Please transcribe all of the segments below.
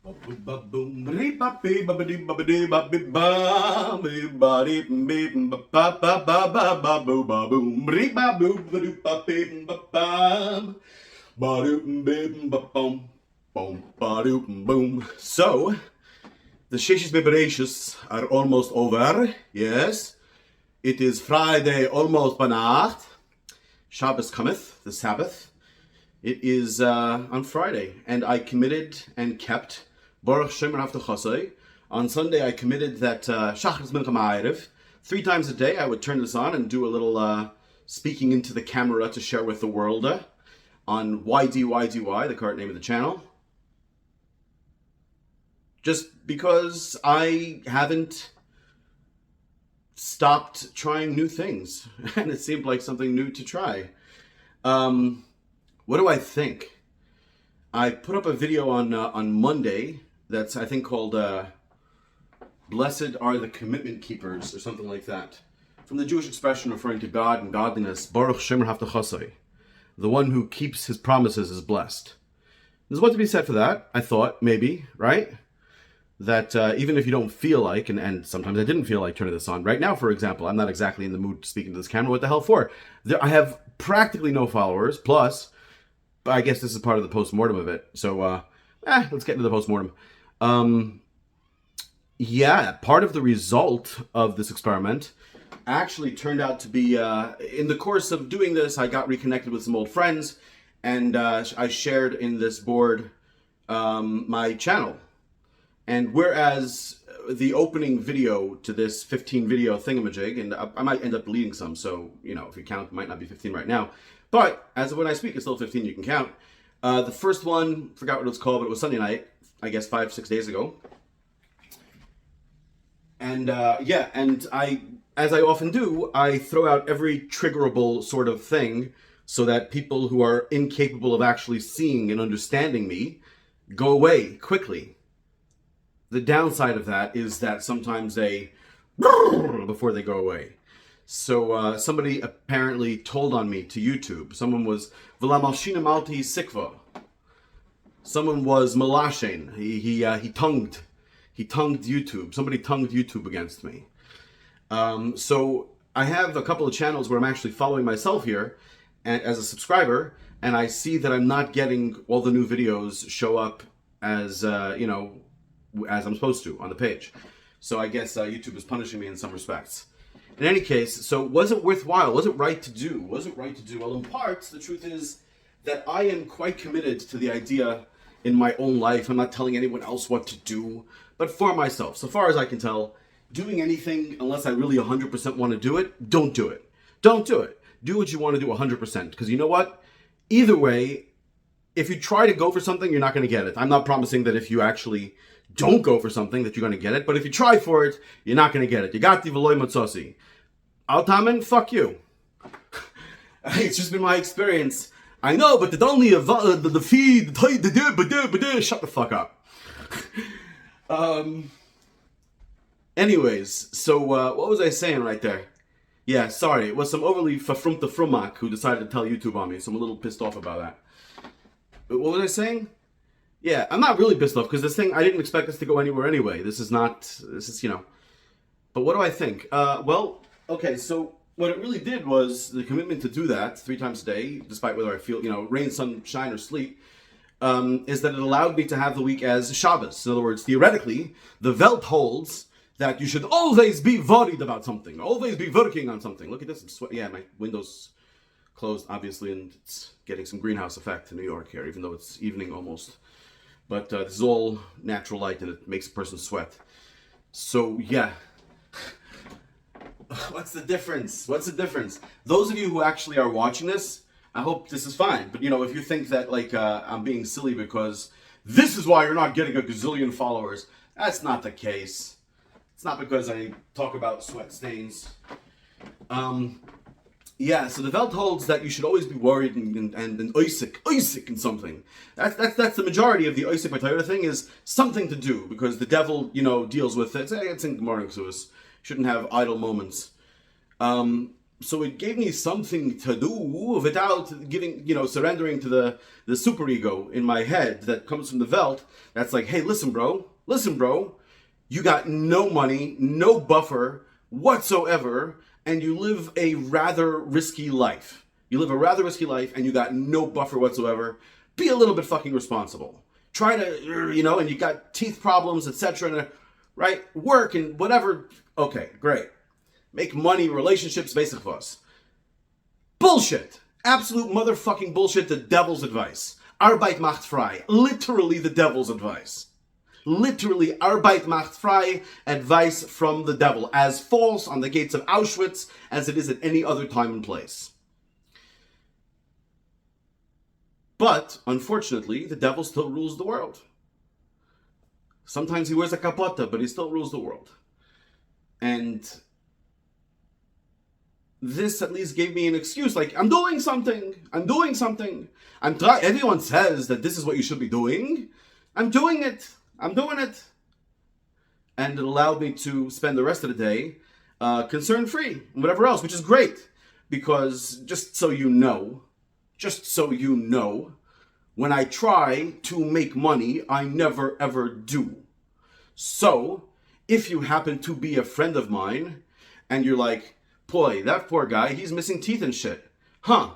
So, the Sheshis Beberatius are almost over. Yes. It is Friday, almost Banacht. Shabbos cometh, the Sabbath. It is on Friday, and I committed and kept Baruch Shemer Hafta. On Sunday, I committed that Shachris Mincha Ma'ariv. 3 times a day, I would turn this on and do a little speaking into the camera to share with the world on YDYDY, the current name of the channel. Just because I haven't stopped trying new things, and it seemed like something new to try. What do I think? I put up a video on Monday that's, I think, called Blessed Are the Commitment Keepers, or something like that. From the Jewish expression referring to God and godliness, Baruch Shemer Hafta. The one who keeps his promises is blessed. There's what to be said for that, I thought, maybe, right? That even if you don't feel like, and sometimes I didn't feel like turning this on. Right now, for example, I'm not exactly in the mood to speak into this camera. What the hell for? I have practically no followers, plus, I guess this is part of the post-mortem of it. So, let's get into the post-mortem. Yeah, part of the result of this experiment actually turned out to be, in the course of doing this, I got reconnected with some old friends, and I shared in this board my channel. And whereas the opening video to this 15 video thingamajig, and I might end up deleting some, so, you know, if you count, it might not be 15 right now. But as of when I speak, it's still 15, you can count. The first one, forgot what it was called, but it was Sunday night, I guess 5-6 days ago. And yeah, and as I often do, I throw out every triggerable sort of thing so that people who are incapable of actually seeing and understanding me go away quickly. The downside of that is that sometimes they before they go away. So somebody apparently told on me to YouTube. Someone was V'lamalshina malti sikva. Someone was malashen. He tongued YouTube. Somebody tongued YouTube against me. So I have a couple of channels where I'm actually following myself here and, as a subscriber, and I see that I'm not getting all the new videos show up as you know, as I'm supposed to on the page. So I guess YouTube is punishing me in some respects. In any case, so was it worthwhile? Was it right to do? Was it right to do? Well, in parts, the truth is that I am quite committed to the idea in my own life. I'm not telling anyone else what to do, but for myself, so far as I can tell, doing anything unless I really 100% want to do it, don't do it. Don't do it. Do what you want to do 100%, because you know what? Either way, if you try to go for something, you're not going to get it. I'm not promising that if you actually don't go for something that you're going to get it, but if you try for it, you're not going to get it. You got the veloy matzosi. Altamen, fuck you. It's just been my experience. I know, but it's only the feed, shut the fuck up. Anyways, so what was I saying right there? Yeah, sorry, it was some overly frumta frumak who decided to tell YouTube on me, so I'm a little pissed off about that. But what was I saying? Yeah, I'm not really pissed off, because this thing, I didn't expect this to go anywhere anyway. This is, you know. But what do I think? Well, okay, so what it really did was the commitment to do that 3 times a day, despite whether I feel, you know, rain, sunshine, or sleep, is that it allowed me to have the week as Shabbos. In other words, theoretically, the Welt holds that you should always be worried about something, always be working on something. Look at this, yeah, my window's closed, obviously, and it's getting some greenhouse effect in New York here, even though it's evening almost. But this is all natural light, and it makes a person sweat. So, yeah. What's the difference? What's the difference? Those of you who actually are watching this, I hope this is fine. But, you know, if you think that, like, I'm being silly because this is why you're not getting a gazillion followers, that's not the case. It's not because I talk about sweat stains. Yeah, so the Welt holds that you should always be worried and oisik in something. That's the majority of the oisik b'Torah thing, is something to do, because the devil, you know, deals with it. It's in Gemara Ksuos. Shouldn't have idle moments. So it gave me something to do without surrendering to the superego in my head that comes from the Welt. That's like, hey, listen, bro, you got no money, no buffer whatsoever, and you live a rather risky life. And you got no buffer whatsoever. Be a little bit fucking responsible. Try to, and you got teeth problems, etc. Right? Work and whatever. Okay, great. Make money, relationships, basic for us. Bullshit. Absolute motherfucking bullshit. The devil's advice. Arbeit macht frei. Literally the devil's advice. Literally, Arbeit macht frei, advice from the devil. As false on the gates of Auschwitz as it is at any other time and place. But, unfortunately, the devil still rules the world. Sometimes he wears a capota, but he still rules the world. And this at least gave me an excuse, like, I'm doing something. Everyone says that this is what you should be doing. I'm doing it. And it allowed me to spend the rest of the day concern-free and whatever else, which is great. Because, just so you know, when I try to make money, I never ever do. So, if you happen to be a friend of mine, and you're like, boy, that poor guy, he's missing teeth and shit. I'd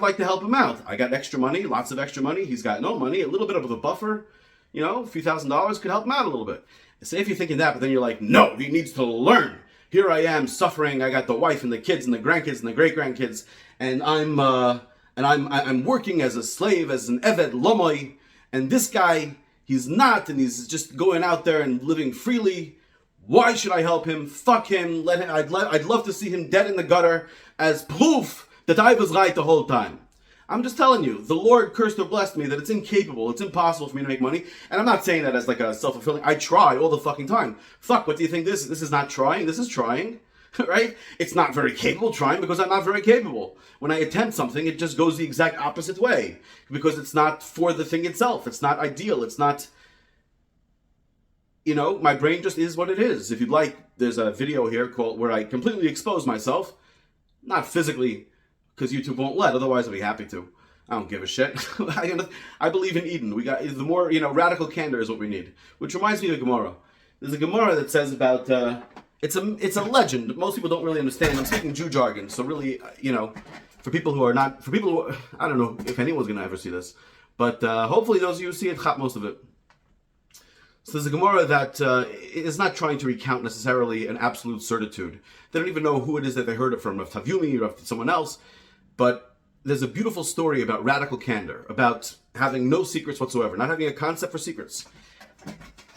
like to help him out. I got extra money, lots of extra money. He's got no money, a little bit of a buffer. A few $1,000s could help him out a little bit. Say if you're thinking that, but then you're like, no, he needs to learn. Here I am suffering. I got the wife and the kids and the grandkids and the great-grandkids, and I'm working as a slave, as an eved lomoy, and this guy, he's not, and he's just going out there and living freely. Why should I help him? Fuck him. Let him. I'd love to see him dead in the gutter as proof that I was right the whole time. I'm just telling you, the Lord cursed or blessed me that it's incapable, it's impossible for me to make money. And I'm not saying that as like a self-fulfilling. I try all the fucking time. Fuck, what do you think this is? This is not trying. This is trying. Right? It's not very capable trying because I'm not very capable. When I attempt something, it just goes the exact opposite way because it's not for the thing itself. It's not ideal. It's not, my brain just is what it is. If you'd like, there's a video here called where I completely expose myself, not physically, because YouTube won't let. Otherwise, I'd be happy to. I don't give a shit. I believe in Eden. We got the more, radical candor is what we need. Which reminds me of a Gemara. There's a Gemara that says about. It's a legend. Most people don't really understand. I'm speaking Jew jargon, so really, for people who, I don't know if anyone's gonna ever see this, but hopefully those of you who see it, got most of it. So there's a Gemara that is not trying to recount necessarily an absolute certitude. They don't even know who it is that they heard it from, Rav Tavyumi or someone else. But there's a beautiful story about radical candor, about having no secrets whatsoever, not having a concept for secrets.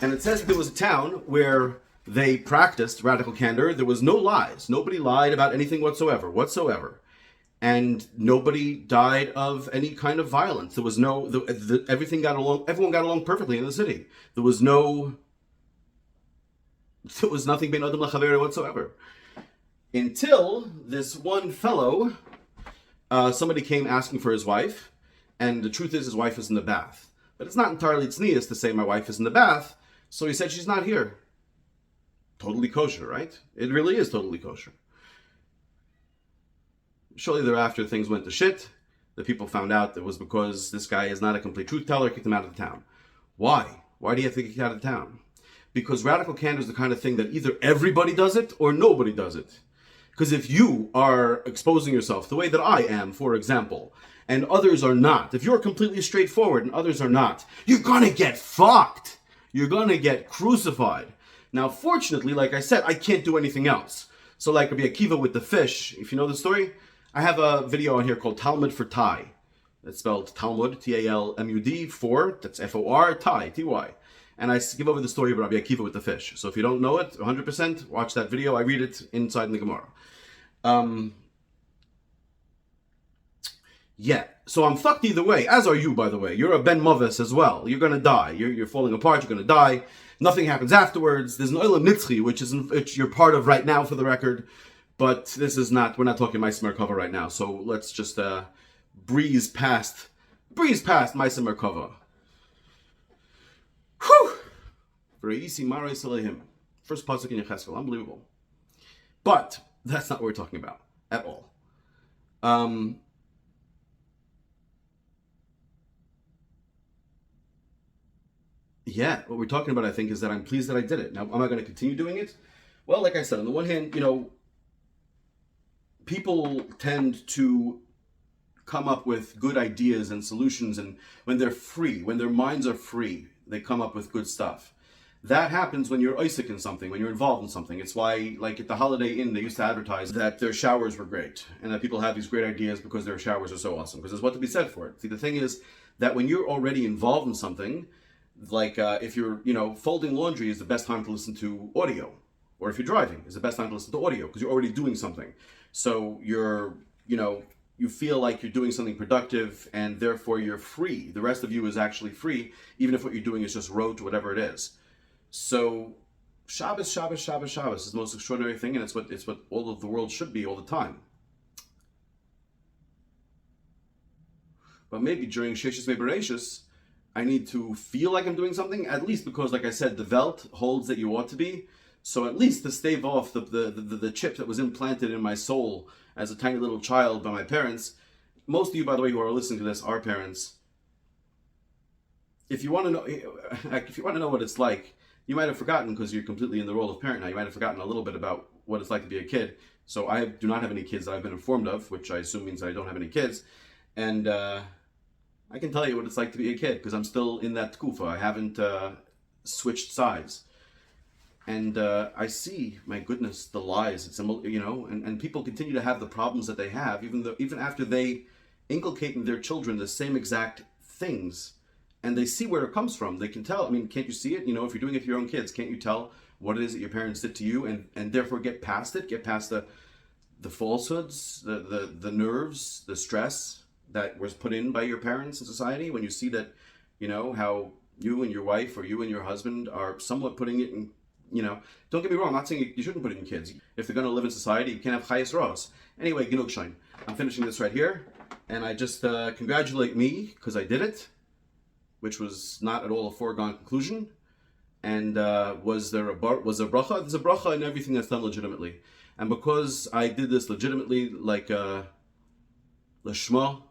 And it says there was a town where they practiced radical candor. There was no lies. Nobody lied about anything whatsoever. And nobody died of any kind of violence. There was everyone got along perfectly in the city. There was nothing ben adam l'chaver whatsoever. Until this one fellow, somebody came asking for his wife, and the truth is his wife is in the bath. But it's not entirely tznius to say my wife is in the bath, so he said she's not here. Totally kosher, right? It really is totally kosher. Shortly thereafter, things went to shit. The people found out it was because this guy is not a complete truth teller, kicked him out of the town. Why? Why do you have to get kicked out of the town? Because radical candor is the kind of thing that either everybody does it or nobody does it. Because if you are exposing yourself the way that I am, for example, and others are not, if you're completely straightforward and others are not, you're gonna get fucked. You're gonna get crucified. Now, fortunately, like I said, I can't do anything else. So like Rabbi Akiva with the fish, if you know the story, I have a video on here called Talmud for Thai. It's spelled Talmud, T-A-L-M-U-D, for, that's F-O-R, Thai, T-Y. And I give over the story of Rabbi Akiva with the fish. So if you don't know it, 100%, watch that video. I read it inside in the Gemara. So I'm fucked either way, as are you, by the way. You're a Ben Movis as well. You're going to die. You're falling apart. You're going to die. Nothing happens afterwards. There's an Olam Nitzchi, which you're part of right now, for the record. But this is not, we're not talking Meiser Merkava right now. So let's just breeze past Meiser Merkava. Whew! Very easy, Maray Salehim. First pasuk in Yecheskel, unbelievable. But That's not what we're talking about at all. Um, yeah, what we're talking about, I think, is that I'm pleased that I did it. Now, am I going to continue doing it? Well, like I said, on the one hand, people tend to come up with good ideas and solutions, and when they're free, when their minds are free, they come up with good stuff. That happens when you're Isaac in something, when you're involved in something. It's why, like at the Holiday Inn, they used to advertise that their showers were great and that people have these great ideas because their showers are so awesome. Because there's what to be said for it. See, the thing is that when you're already involved in something, like if you're, folding laundry is the best time to listen to audio, or if you're driving, is the best time to listen to audio because you're already doing something. So you feel like you're doing something productive and therefore you're free. The rest of you is actually free, even if what you're doing is just rote, whatever it is. So Shabbos, Shabbos, Shabbos, Shabbos is the most extraordinary thing, and it's what all of the world should be all the time. But maybe during Sheshes Mebereshis, I need to feel like I'm doing something, at least because, like I said, the Welt holds that you ought to be. So at least to stave off the chip that was implanted in my soul as a tiny little child by my parents. Most of you, by the way, who are listening to this are parents. If you want to know, if you want to know what it's like, you might have forgotten because you're completely in the role of parent now. You might have forgotten a little bit about what it's like to be a kid. So I do not have any kids that I've been informed of, which I assume means that I don't have any kids. And I can tell you what it's like to be a kid because I'm still in that tkufa. I haven't switched sides. And I see, my goodness, the lies. It's and people continue to have the problems that they have, even after they inculcate in their children the same exact things, and they see where it comes from. They can tell. I mean, can't you see it? If you're doing it to your own kids, can't you tell what it is that your parents did to you, and therefore get past it, get past the falsehoods, the nerves, the stress that was put in by your parents in society. When you see that, how you and your wife or you and your husband are somewhat putting it in. Don't get me wrong, I'm not saying you shouldn't put it in kids. If they're going to live in society, you can't have chayes ros. Anyway, genug shine. I'm finishing this right here, and I just congratulate me because I did it, which was not at all a foregone conclusion. And was there a bracha? There's a bracha in everything that's done legitimately. And because I did this legitimately, like lishma,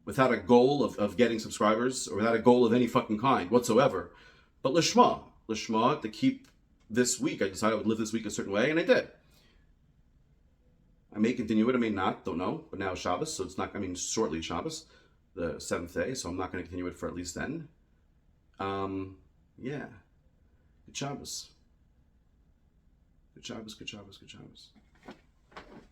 without a goal of getting subscribers, or without a goal of any fucking kind whatsoever, but lishma, to keep this week, I decided I would live this week a certain way, and I did. I may continue it, I may not, don't know. But now Shabbos, so it's not, shortly Shabbos, the 7th day, so I'm not going to continue it for at least then. Yeah. Good Shabbos. Good Shabbos, good Shabbos, good Shabbos.